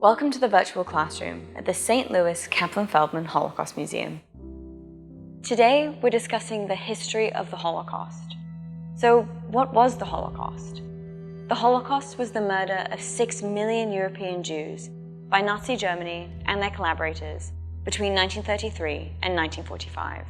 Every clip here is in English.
Welcome to the virtual classroom at the St. Louis Kaplan-Feldman Holocaust Museum. Today, we're discussing the history of the Holocaust. So, what was the Holocaust? The Holocaust was the murder of 6 million European Jews by Nazi Germany and their collaborators between 1933 and 1945.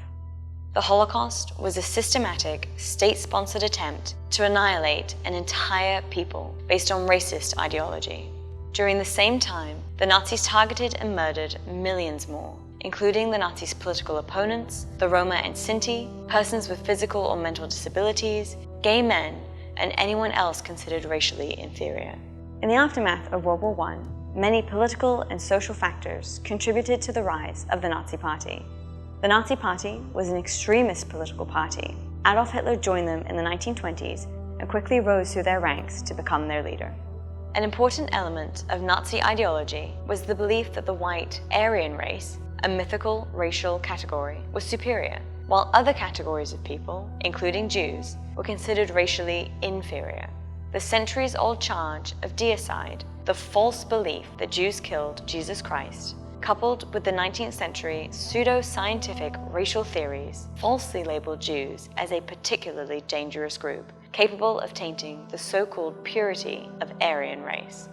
The Holocaust was a systematic, state-sponsored attempt to annihilate an entire people based on racist ideology. During the same time, the Nazis targeted and murdered millions more, including the Nazis' political opponents, the Roma and Sinti, persons with physical or mental disabilities, gay men, and anyone else considered racially inferior. In the aftermath of World War I, many political and social factors contributed to the rise of the Nazi Party. The Nazi Party was an extremist political party. Adolf Hitler joined them in the 1920s and quickly rose through their ranks to become their leader. An important element of Nazi ideology was the belief that the white Aryan race, a mythical racial category, was superior, while other categories of people, including Jews, were considered racially inferior. The centuries-old charge of deicide, the false belief that Jews killed Jesus Christ, coupled with the 19th century pseudo-scientific racial theories, falsely labeled Jews as a particularly dangerous group, capable of tainting the so-called purity of Aryan race.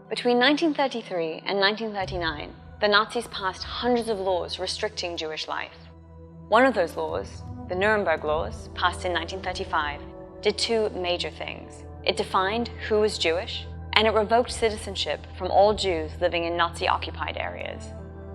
Between 1933 and 1939, the Nazis passed hundreds of laws restricting Jewish life. One of those laws, the Nuremberg Laws, passed in 1935, did two major things. It defined who was Jewish, and it revoked citizenship from all Jews living in Nazi-occupied areas.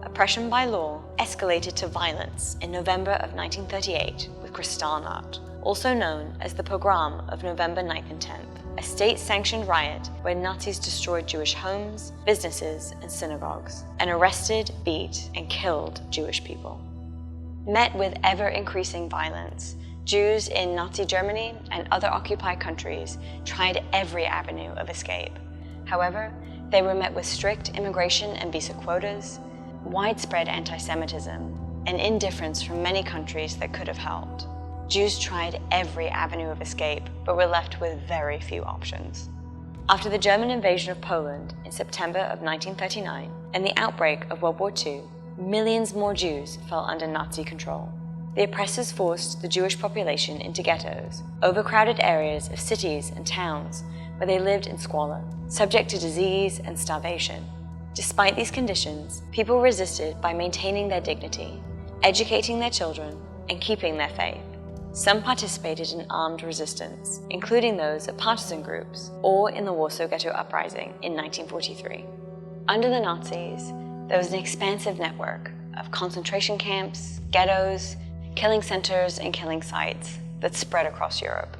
Oppression by law escalated to violence in November of 1938 with Kristallnacht, also known as the Pogrom of November 9th and 10th, a state-sanctioned riot where Nazis destroyed Jewish homes, businesses, and synagogues, and arrested, beat, and killed Jewish people. Met with ever-increasing violence, Jews in Nazi Germany and other occupied countries tried every avenue of escape. However, they were met with strict immigration and visa quotas, widespread anti-Semitism, and indifference from many countries that could have helped. Jews tried every avenue of escape, but were left with very few options. After the German invasion of Poland in September of 1939 and the outbreak of World War II, millions more Jews fell under Nazi control. The oppressors forced the Jewish population into ghettos, overcrowded areas of cities and towns where they lived in squalor, subject to disease and starvation. Despite these conditions, people resisted by maintaining their dignity, educating their children, and keeping their faith. Some participated in armed resistance, including those of partisan groups or in the Warsaw Ghetto Uprising in 1943. Under the Nazis, there was an expansive network of concentration camps, ghettos, killing centers, and killing sites that spread across Europe.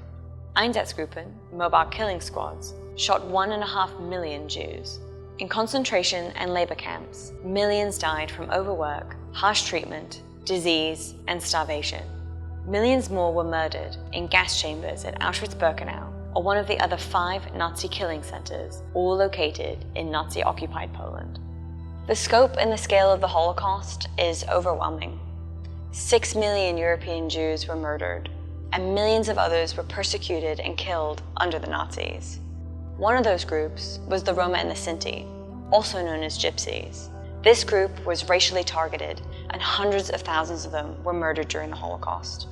Einsatzgruppen, mobile killing squads, shot 1.5 million Jews. In concentration and labor camps, millions died from overwork, harsh treatment, disease, and starvation. Millions more were murdered in gas chambers at Auschwitz-Birkenau, or one of the other 5 Nazi killing centers, all located in Nazi-occupied Poland. The scope and the scale of the Holocaust is overwhelming. 6 million European Jews were murdered, and millions of others were persecuted and killed under the Nazis. One of those groups was the Roma and the Sinti, also known as Gypsies. This group was racially targeted, and hundreds of thousands of them were murdered during the Holocaust.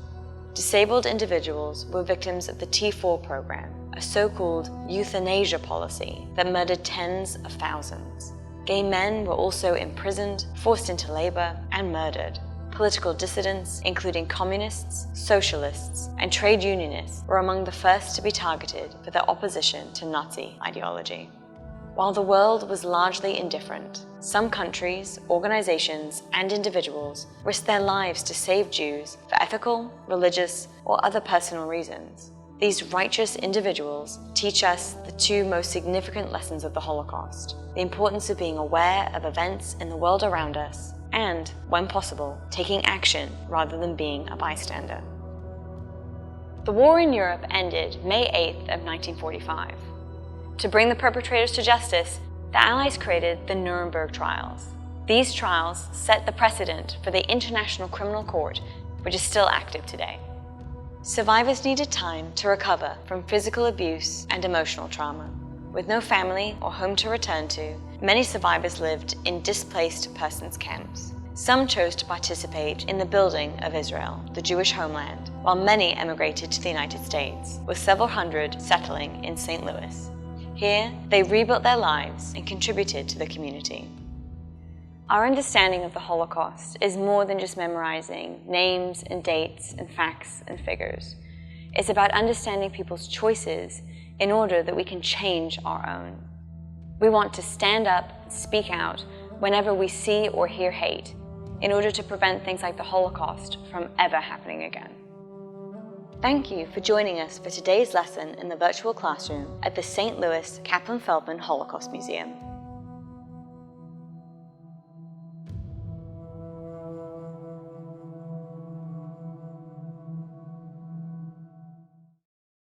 Disabled individuals were victims of the T4 program, a so-called euthanasia policy that murdered tens of thousands. Gay men were also imprisoned, forced into labor, and murdered. Political dissidents, including communists, socialists, and trade unionists, were among the first to be targeted for their opposition to Nazi ideology. While the world was largely indifferent, some countries, organizations, and individuals risked their lives to save Jews for ethical, religious, or other personal reasons. These righteous individuals teach us the two most significant lessons of the Holocaust: the importance of being aware of events in the world around us, and, when possible, taking action rather than being a bystander. The war in Europe ended May 8th of 1945. To bring the perpetrators to justice, the Allies created the Nuremberg trials. These trials set the precedent for the International Criminal Court, which is still active today. Survivors needed time to recover from physical abuse and emotional trauma. With no family or home to return to, Many survivors lived in displaced persons camps. Some chose to participate in the building of Israel, the Jewish homeland, while many emigrated to the United States, with several hundred settling in St. Louis. Here, they rebuilt their lives and contributed to the community. Our understanding of the Holocaust is more than just memorizing names and dates and facts and figures. It's about understanding people's choices in order that we can change our own. We want to stand up and speak out whenever we see or hear hate, in order to prevent things like the Holocaust from ever happening again. Thank you for joining us for today's lesson in the virtual classroom at the St. Louis Feldman Holocaust Museum.